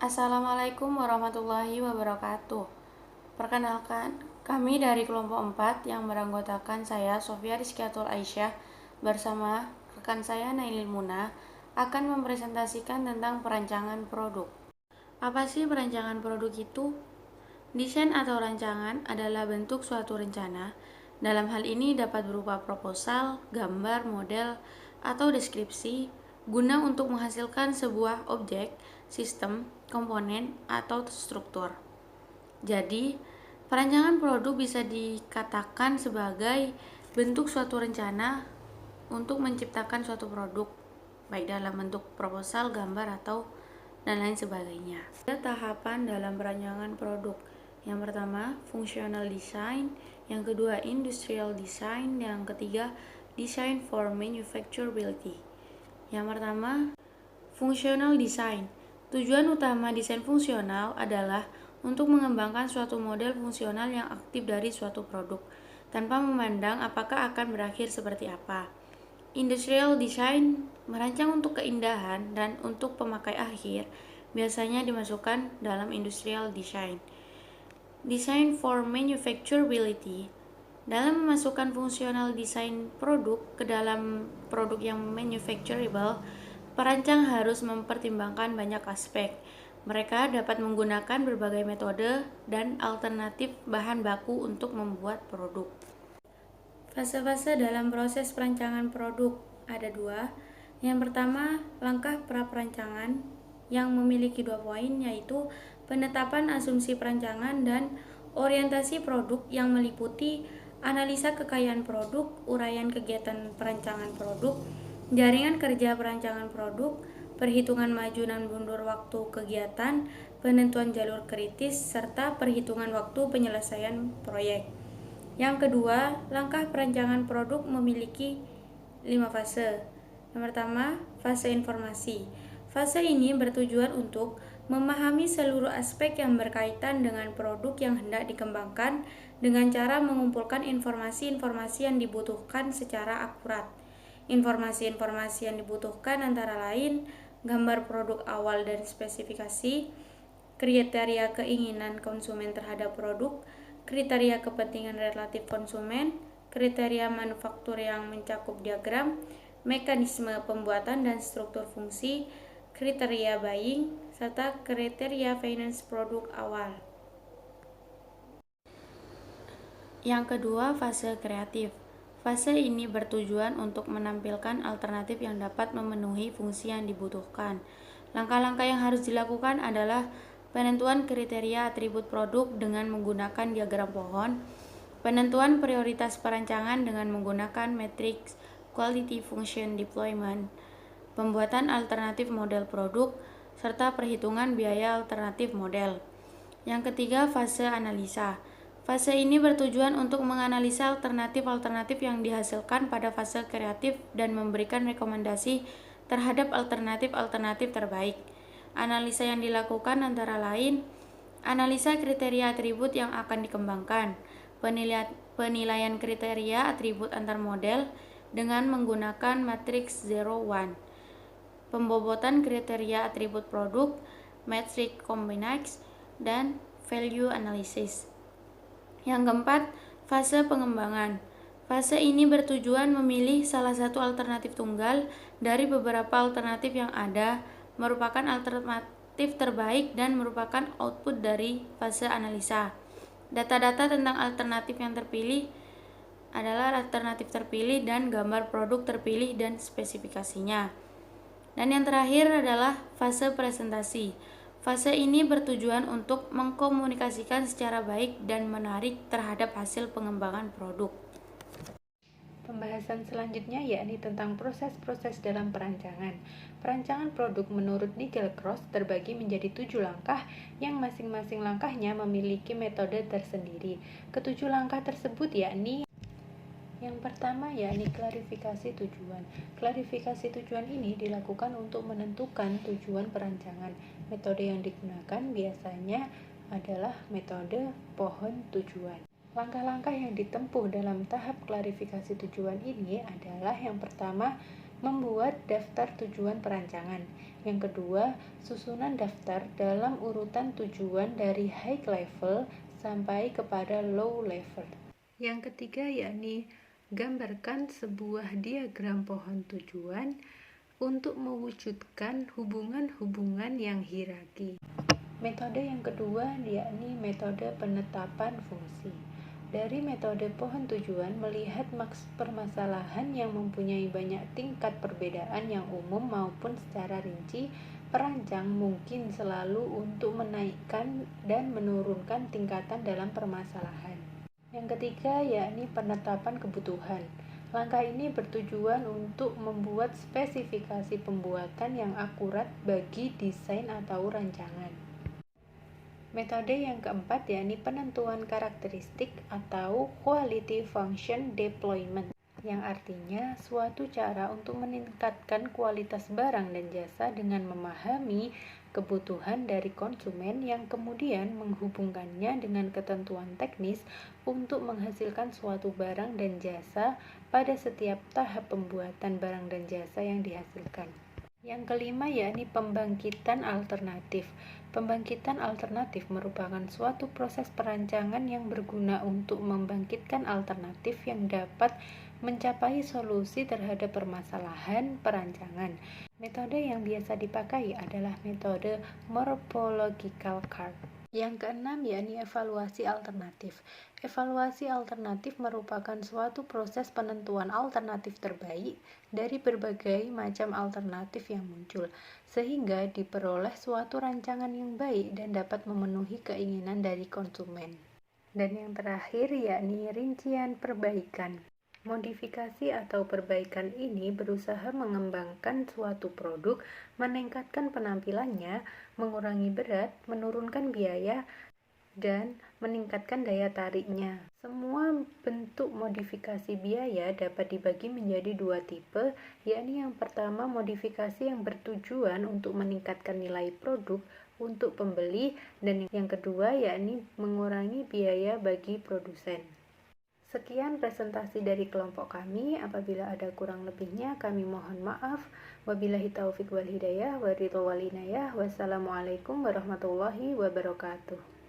Assalamualaikum warahmatullahi wabarakatuh. Perkenalkan, kami dari kelompok 4 yang beranggotakan saya, Sofia Rizkiatul Aisyah, bersama rekan saya, Nailil Muna, akan mempresentasikan tentang perancangan produk. Apa sih perancangan produk itu? Desain atau rancangan adalah bentuk suatu rencana. Dalam hal ini dapat berupa proposal, gambar, model, atau deskripsi guna untuk menghasilkan sebuah objek, sistem, komponen, atau struktur. Jadi, perancangan produk bisa dikatakan sebagai bentuk suatu rencana untuk menciptakan suatu produk, baik dalam bentuk proposal, gambar, atau dan lain sebagainya. Ada tahapan dalam perancangan produk. Yang pertama, functional design, yang kedua, industrial design, yang ketiga, design for manufacturability. Yang pertama, functional design. Tujuan utama desain fungsional adalah untuk mengembangkan suatu model fungsional yang aktif dari suatu produk, tanpa memandang apakah akan berakhir seperti apa. Industrial design merancang untuk keindahan dan untuk pemakai akhir, biasanya dimasukkan dalam industrial design. Design for manufacturability. Dalam memasukkan fungsional desain produk ke dalam produk yang manufacturable, perancang harus mempertimbangkan banyak aspek. Mereka dapat menggunakan berbagai metode dan alternatif bahan baku untuk membuat produk. Fase-fase dalam proses perancangan produk ada dua. Yang pertama, langkah pra-perancangan yang memiliki 2 poin, yaitu penetapan asumsi perancangan dan orientasi produk yang meliputi analisa kekayaan produk, uraian kegiatan perancangan produk, jaringan kerja perancangan produk, perhitungan maju dan mundur waktu kegiatan, penentuan jalur kritis, serta perhitungan waktu penyelesaian proyek. Yang kedua, langkah perancangan produk memiliki 5 fase. Yang pertama, fase informasi. Fase ini bertujuan untuk memahami seluruh aspek yang berkaitan dengan produk yang hendak dikembangkan dengan cara mengumpulkan informasi-informasi yang dibutuhkan secara akurat. Informasi-informasi yang dibutuhkan antara lain gambar produk awal dan spesifikasi, kriteria keinginan konsumen terhadap produk, kriteria kepentingan relatif konsumen, kriteria manufaktur yang mencakup diagram, mekanisme pembuatan dan struktur fungsi, kriteria buying, serta kriteria finance produk awal. Yang kedua, fase kreatif. Fase ini bertujuan untuk menampilkan alternatif yang dapat memenuhi fungsi yang dibutuhkan. Langkah-langkah yang harus dilakukan adalah penentuan kriteria atribut produk dengan menggunakan diagram pohon, penentuan prioritas perancangan dengan menggunakan matriks quality function deployment, pembuatan alternatif model produk, serta perhitungan biaya alternatif model. Yang ketiga, fase analisa. Fase ini bertujuan untuk menganalisa alternatif-alternatif yang dihasilkan pada fase kreatif dan memberikan rekomendasi terhadap alternatif-alternatif terbaik. Analisa yang dilakukan antara lain analisa kriteria atribut yang akan dikembangkan, penilaian kriteria atribut antar model dengan menggunakan matriks 0-1, pembobotan kriteria atribut produk, matrix combinax, dan value analysis. Yang keempat, fase pengembangan. Fase ini bertujuan memilih salah satu alternatif tunggal dari beberapa alternatif yang ada, merupakan alternatif terbaik dan merupakan output dari fase analisa. Data-data tentang alternatif yang terpilih adalah alternatif terpilih dan gambar produk terpilih dan spesifikasinya. Dan yang terakhir adalah fase presentasi. Fase ini bertujuan untuk mengkomunikasikan secara baik dan menarik terhadap hasil pengembangan produk. Pembahasan selanjutnya yakni tentang proses-proses dalam perancangan. Perancangan produk menurut Nigel Cross terbagi menjadi 7 langkah yang masing-masing langkahnya memiliki metode tersendiri. Ketujuh langkah tersebut yakni yang pertama yakni klarifikasi tujuan. Klarifikasi tujuan ini dilakukan untuk menentukan tujuan perancangan. Metode yang digunakan biasanya adalah metode pohon tujuan. Langkah-langkah yang ditempuh dalam tahap klarifikasi tujuan ini adalah yang pertama, membuat daftar tujuan perancangan. Yang kedua, susunan daftar dalam urutan tujuan dari high level sampai kepada low level. Yang ketiga yakni gambarkan sebuah diagram pohon tujuan untuk mewujudkan hubungan-hubungan yang hierarki. Metode yang kedua yakni metode penetapan fungsi. Dari metode pohon tujuan melihat permasalahan yang mempunyai banyak tingkat perbedaan yang umum maupun secara rinci, perancang mungkin selalu untuk menaikkan dan menurunkan tingkatan dalam permasalahan. Yang ketiga yakni penetapan kebutuhan. Langkah ini bertujuan untuk membuat spesifikasi pembuatan yang akurat bagi desain atau rancangan. Metode yang keempat yakni penentuan karakteristik atau quality function deployment, yang artinya suatu cara untuk meningkatkan kualitas barang dan jasa dengan memahami kebutuhan dari konsumen yang kemudian menghubungkannya dengan ketentuan teknis untuk menghasilkan suatu barang dan jasa pada setiap tahap pembuatan barang dan jasa yang dihasilkan. Yang kelima yakni pembangkitan alternatif. Pembangkitan alternatif merupakan suatu proses perancangan yang berguna untuk membangkitkan alternatif yang dapat mencapai solusi terhadap permasalahan perancangan. Metode yang biasa dipakai adalah metode morphological card. Yang keenam yakni evaluasi alternatif. Evaluasi alternatif merupakan suatu proses penentuan alternatif terbaik dari berbagai macam alternatif yang muncul, sehingga diperoleh suatu rancangan yang baik dan dapat memenuhi keinginan dari konsumen. Dan yang terakhir yakni rincian perbaikan. Modifikasi atau perbaikan ini berusaha mengembangkan suatu produk, meningkatkan penampilannya, mengurangi berat, menurunkan biaya, dan meningkatkan daya tariknya. Semua bentuk modifikasi biaya dapat dibagi menjadi dua tipe, yakni yang pertama modifikasi yang bertujuan untuk meningkatkan nilai produk untuk pembeli, dan yang kedua yakni mengurangi biaya bagi produsen. Sekian presentasi dari kelompok kami. Apabila ada kurang lebihnya, kami mohon maaf. Wabillahi taufik wal hidayah, wa ridho wal inayah. Wassalamualaikum warahmatullahi wabarakatuh.